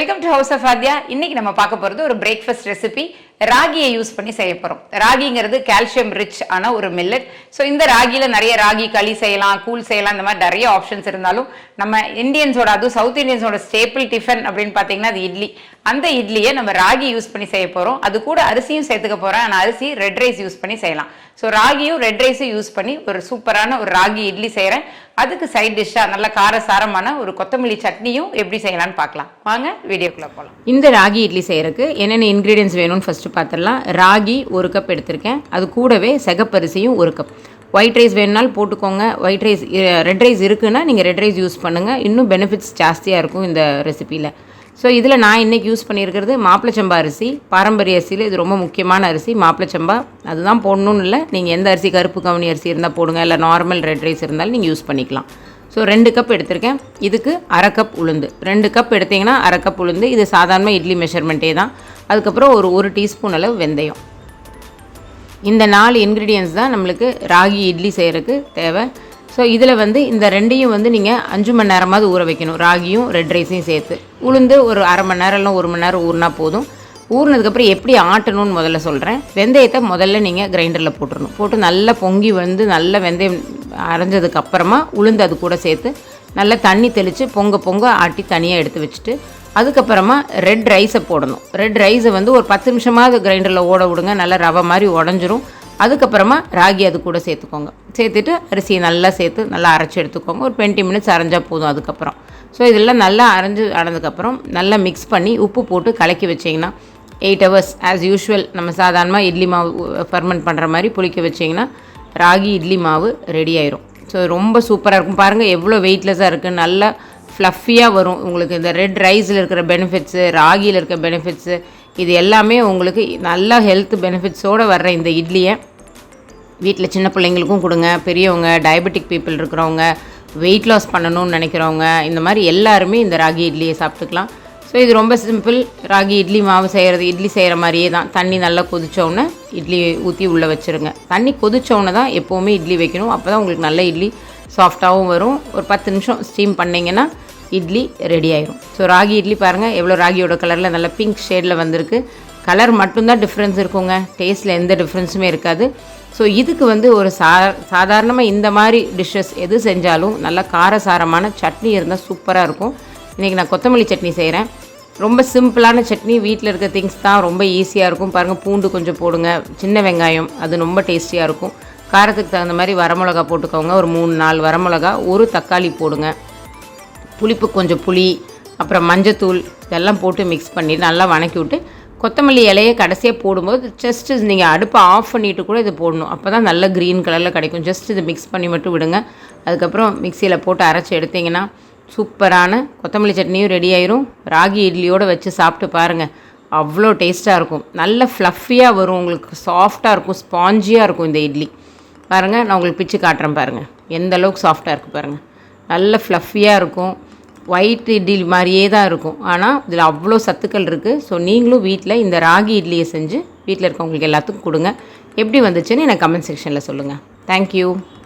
Welcome to house of Aadhya. இன்னைக்கு நம்ம பார்க்க போறது ஒரு பிரேக்ஃபாஸ்ட் ரெசிபி. ராகியை யூஸ் பண்ணி செய்ய போறோம். ராகிங்கிறது கால்சியம் ரிச் ஆன ஒரு மில்லட். ஸோ இந்த ராகியில நிறைய ராகி களி செய்யலாம், கூழ் செய்யலாம், இந்த மாதிரி நிறைய ஆப்ஷன்ஸ் இருந்தாலும் நம்ம இந்தியன்ஸோட, அதுவும் சவுத் இந்தியன்ஸோட ஸ்டேபிள் டிஃபன் அப்படின்னு பார்த்தீங்கன்னா அது இட்லி. அந்த இட்லியை நம்ம ராகி யூஸ் பண்ணி செய்ய போறோம். அது கூட அரிசியும் சேர்த்துக்க போறேன். ஆனால் அரிசி ரெட் ரைஸ் யூஸ் பண்ணி செய்யலாம். ஸோ ராகியும் ரெட் ரைஸும் யூஸ் பண்ணி ஒரு சூப்பரான ஒரு ராகி இட்லி செய்கிறேன். அதுக்கு சைட் டிஷ்ஷாக நல்ல காரசாரமான ஒரு கொத்தமல்லி சட்னியும் எப்படி செய்யலாம்னு பார்க்கலாம். வாங்க வீடியோக்குள்ளே போகலாம். இந்த ராகி இட்லி செய்யறதுக்கு என்னென்ன இன்க்ரீடியன்ஸ் வேணும்னு ஃபர்ஸ்ட் பார்த்துடலாம். ராகி 1 கப் எடுத்திருக்கேன். அது கூடவே சிகப்பரிசியும் 1 கப். ஒயிட் ரைஸ் வேணுனாலும் போட்டுக்கோங்க. ஒயிட் ரைஸ், ரெட் ரைஸ் இருக்குன்னா நீங்கள் ரெட் ரைஸ் யூஸ் பண்ணுங்கள். இன்னும் பெனிஃபிட்ஸ் ஜாஸ்தியாக இருக்கும் இந்த ரெசிப்பியில். ஸோ இதில் நான் இன்றைக்கி யூஸ் பண்ணியிருக்கிறது மாப்பிளச்சம்பா அரிசி. பாரம்பரிய அரிசியில் இது ரொம்ப முக்கியமான அரிசி மாப்பிளச்சம்பா. அதுதான் போடணும்னு இல்லை, நீங்கள் எந்த அரிசி, கருப்பு கவுனி அரிசி இருந்தால் போடுங்க, இல்லை நார்மல் ரெட் ரைஸ் இருந்தாலும் நீங்கள் யூஸ் பண்ணிக்கலாம். ஸோ 2 கப் எடுத்திருக்கேன். இதுக்கு 1/2 கப் உளுந்து. 2 கப் எடுத்திங்கன்னா 1/2 கப் உளுந்து. இது சாதாரண இட்லி மெஷர்மெண்ட்டே தான். அதுக்கப்புறம் ஒரு டீஸ்பூன் அளவு வெந்தயம். இந்த 4 இன்க்ரீடியன்ஸ் தான் நம்மளுக்கு ராகி இட்லி செய்கிறதுக்கு தேவை. ஸோ இதில் இந்த ரெண்டையும் நீங்கள் 5 மணி நேரமாவது ஊற வைக்கணும். ராகியும் ரெட் ரைஸையும் சேர்த்து. உளுந்து ஒரு அரை மணி நேரம் இல்லை 1 மணி நேரம் ஊறினா போதும். ஊறினதுக்கப்புறம் எப்படி ஆட்டணும்னு முதல்ல சொல்கிறேன். வெந்தயத்தை முதல்ல நீங்கள் கிரைண்டரில் போட்டுடணும். போட்டு நல்லா பொங்கி நல்ல வெந்தயம் அரைஞ்சதுக்கப்புறமா உளுந்து அது கூட சேர்த்து நல்லா தண்ணி தெளித்து பொங்க ஆட்டி தனியாக எடுத்து வச்சுட்டு அதுக்கப்புறமா ரெட் ரைஸை போடணும். ரெட் ரைஸை ஒரு 10 நிமிஷமாவது கிரைண்டரில் ஓட விடுங்க. நல்லா ரவை மாதிரி உடஞ்சிரும். அதுக்கப்புறமா ராகி அது கூட சேர்த்துக்கோங்க. சேர்த்துட்டு அரிசியை நல்லா சேர்த்து நல்லா அரைச்சி எடுத்துக்கோங்க. ஒரு 20 மினிட்ஸ் அரைஞ்சால் போதும். அதுக்கப்புறம் ஸோ இதெல்லாம் நல்லா ஆனதுக்கப்புறம் நல்லா மிக்ஸ் பண்ணி உப்பு போட்டு கலக்கி வச்சிங்கன்னா 8 ஹவர்ஸ் ஆஸ் யூஷுவல் நம்ம சாதாரணமாக இட்லி மாவு ஃபெர்மெண்ட் பண்ணுற மாதிரி புளிக்க வச்சிங்கன்னா ராகி இட்லி மாவு ரெடி ஆயிரும். ஸோ ரொம்ப சூப்பராக இருக்கும். பாருங்கள் எவ்வளோ வெயிட்லெஸ்ஸாக இருக்குது. நல்லா ஃப்ளஃபியாக வரும். உங்களுக்கு இந்த ரெட் ரைஸில் இருக்கிற பெனிஃபிட்ஸு, ராகியில் இருக்கிற பெனிஃபிட்ஸு, இது எல்லாமே உங்களுக்கு நல்லா ஹெல்த் பெனிஃபிட்ஸோடு வர்ற இந்த இட்லியை வீட்டில் சின்ன பிள்ளைங்களுக்கும் கொடுங்க. பெரியவங்க, டயபெட்டிக் பீப்புள் இருக்கிறவங்க, வெயிட் லாஸ் பண்ணணும்னு நினைக்கிறவங்க, இந்த மாதிரி எல்லாருமே இந்த ராகி இட்லியை சாப்பிட்டுக்கலாம். ஸோ இது ரொம்ப சிம்பிள். ராகி இட்லி மாவு செய்கிறது இட்லி செய்கிற மாதிரியே தான். தண்ணி நல்லா கொதித்தோடனே இட்லி ஊற்றி உள்ளே வச்சுருங்க. தண்ணி கொதித்தோடனே தான் எப்போவுமே இட்லி வைக்கணும். அப்போ தான் உங்களுக்கு நல்ல இட்லி சாஃப்டாகவும் வரும். ஒரு 10 நிமிஷம் ஸ்டீம் பண்ணிங்கன்னா இட்லி ரெடி ஆயிரும். ஸோ ராகி இட்லி பாருங்கள் எவ்வளோ ராகியோட கலரில் நல்ல பிங்க் ஷேடில் வந்திருக்கு. கலர் மட்டும்தான் டிஃப்ரென்ஸ் இருக்குங்க. டேஸ்ட்டில் எந்த டிஃப்ரென்ஸுமே இருக்காது. ஸோ இதுக்கு ஒரு சாதாரணமாக இந்த மாதிரி டிஷ்ஷஸ் எது செஞ்சாலும் நல்லா காரசாரமான சட்னி இருந்தால் சூப்பராக இருக்கும். இன்றைக்கி நான் கொத்தமல்லி சட்னி செய்கிறேன். ரொம்ப சிம்பிளான சட்னி. வீட்டில் இருக்க திங்ஸ் தான், ரொம்ப ஈஸியாக இருக்கும். பாருங்கள், பூண்டு கொஞ்சம் போடுங்க, சின்ன வெங்காயம், அது ரொம்ப டேஸ்டியாக இருக்கும். காரத்துக்கு தகுந்த மாதிரி வரமிளகா போட்டுக்கோங்க. ஒரு 3-4 வரமிளகா, ஒரு தக்காளி போடுங்க. புளிப்பு கொஞ்சம் புளி, அப்புறம் மஞ்சத்தூள் இதெல்லாம் போட்டு மிக்ஸ் பண்ணி நல்லா வணக்கி விட்டு கொத்தமல்லி இலையை கடைசியாக போடும்போது ஜஸ்ட்டு நீங்கள் அடுப்பை ஆஃப் பண்ணிவிட்டு கூட இது போடணும். அப்போ தான் நல்ல க்ரீன் கலரில் கிடைக்கும். ஜஸ்ட் இது மிக்ஸ் பண்ணி மட்டும் விடுங்க. அதுக்கப்புறம் மிக்சியில் போட்டு அரைச்சி எடுத்திங்கன்னா சூப்பரான கொத்தமல்லி சட்னியும் ரெடி ஆயிரும். ராகி இட்லியோடு வச்சு சாப்பிட்டு பாருங்கள், அவ்வளோ டேஸ்ட்டாக இருக்கும். நல்ல ஃப்ளஃபியாக வரும். உங்களுக்கு சாஃப்டாக இருக்கும், ஸ்பாஞ்சியாக இருக்கும் இந்த இட்லி. பாருங்கள், நான் உங்களுக்கு பிச்சு காட்டுறேன். பாருங்கள் எந்த அளவுக்கு சாஃப்டாக இருக்குது பாருங்கள். நல்ல ஃப்ளஃபியாக இருக்கும். ஒயிட் இட்லி மாதிரியே தான் இருக்கும். ஆனால் இதில் அவ்வளோ சத்துக்கள் இருக்குது. ஸோ நீங்களும் வீட்டில் இந்த ராகி இட்லியை செஞ்சு வீட்டில் இருக்கவங்களுக்கு எல்லாத்துக்கும் கொடுங்க. எப்படி வந்துச்சுன்னு எனக்கு கமெண்ட் செக்ஷனில் சொல்லுங்கள். தேங்க்யூ.